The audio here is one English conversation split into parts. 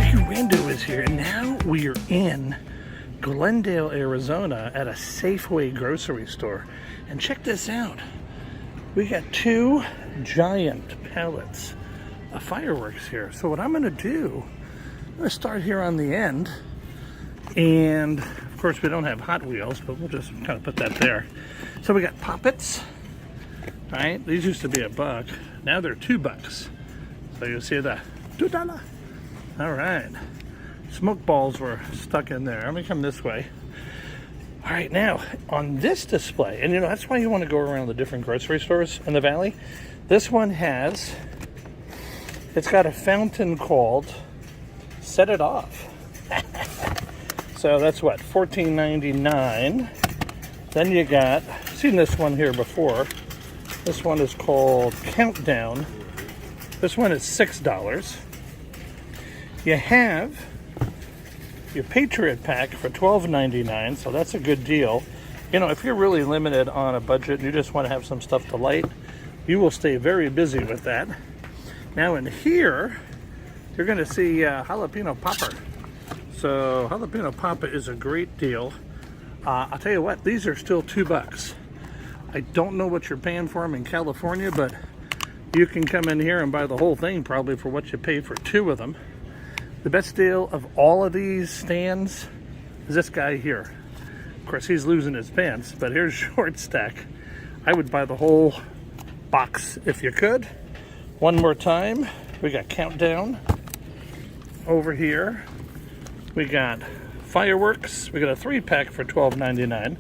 BBQ Rando is here, and now we are in Glendale, Arizona at a Safeway Grocery Store. And check this out. We got 2 giant pallets of fireworks here. So what I'm going to do, I'm going to start here on the end. And of course we don't have Hot Wheels, but we'll just kind of put that there. So we got poppets. Right? These used to be $1. Now they're $2. So you'll see the $2. All right. Smoke balls were stuck in there. Let me come this way. All right, now on this display, and you know, that's why you want to go around the different grocery stores in the valley. This one has, it's got a fountain called Set It Off. So that's what, $14.99. Then you got, seen this one here before. This one is called Countdown. This one is $6. You have your Patriot Pack for $12.99, so that's a good deal. You know, if you're really limited on a budget and you just want to have some stuff to light, you will stay very busy with that. Now in here, you're going to see jalapeno popper. So jalapeno popper is a great deal. I'll tell you what, these are still $2. I don't know what you're paying for them in California, but you can come in here and buy the whole thing probably for what you pay for 2 of them. The best deal of all of these stands is this guy here. Of course, he's losing his pants, but here's Short Stack. I would buy the whole box if you could. One more time, we got Countdown. Over here, we got Fireworks. We got a 3-pack for $12.99.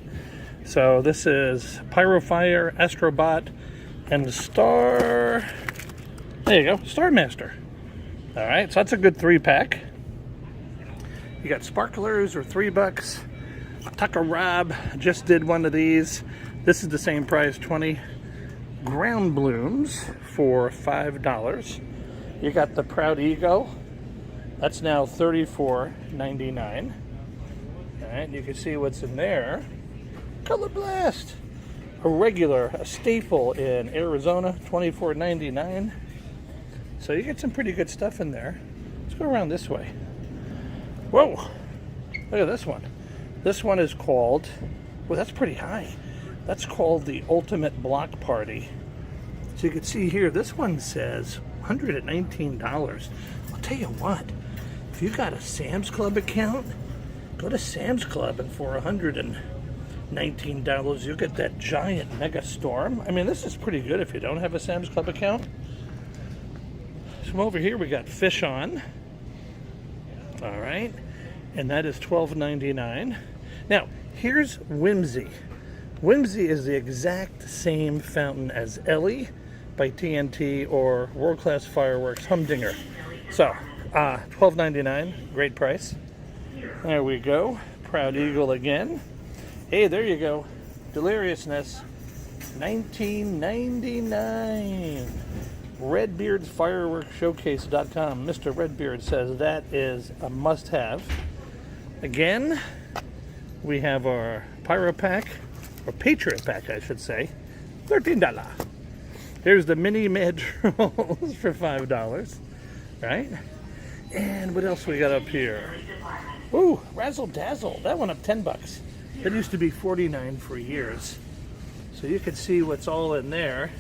So this is Pyro Fire, Astrobot, and Star. There you go, Star Master. All right, so that's a good 3-pack. You got sparklers or $3. Tucker Rob just did one of these. This is the same price, 20. Ground blooms for $5. You got the Proud Eagle. That's now $34.99. All right, you can see what's in there. Color Blast, a staple in Arizona, $24.99. So you get some pretty good stuff in there. Let's go around this way. Whoa, look at this one. This one is called, well, that's pretty high. That's called the Ultimate Block Party. So you can see here, this one says $119. I'll tell you what, if you got a Sam's Club account, go to Sam's Club, and for $119, you'll get that giant mega storm. I mean, this is pretty good if you don't have a Sam's Club account. So over here we got Fish On. All right, and that is $12.99. Now here's Whimsy. Whimsy is the exact same fountain as Ellie by TNT or World Class Fireworks Humdinger. So $12.99, great price. There we go. Proud Eagle again. Hey, there you go. Deliriousness, $19.99. Redbeard's Fireworks Showcase.com. Mr. Redbeard says that is a must-have. Again, we have our Pyro Pack, or Patriot Pack, I should say, $13. Here's the mini Mad Trolls for $5, right? And what else we got up here? Ooh, Razzle Dazzle. That one up $10. That used to be $49 for years. So you can see what's all in there.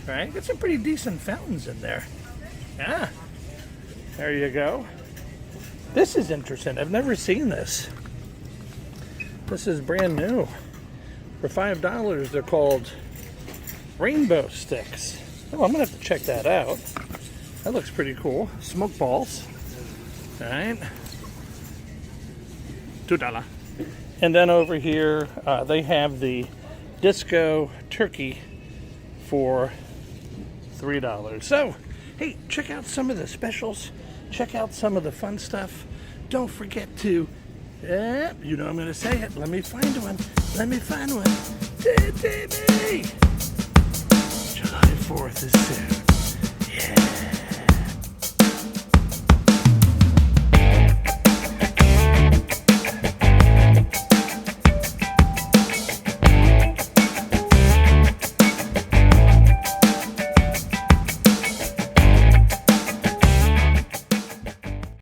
Right? Got some pretty decent fountains in there. Yeah. There you go. This is interesting. I've never seen this. This is brand new. For $5, they're called Rainbow Sticks. Oh, I'm going to have to check that out. That looks pretty cool. Smoke balls. All right. $2. And then over here, they have the Disco Turkey for $3. So, hey, check out some of the specials. Check out some of the fun stuff. Don't forget to, you know I'm going to say it. Let me find one. Let me find one. July 4th is soon. Yeah.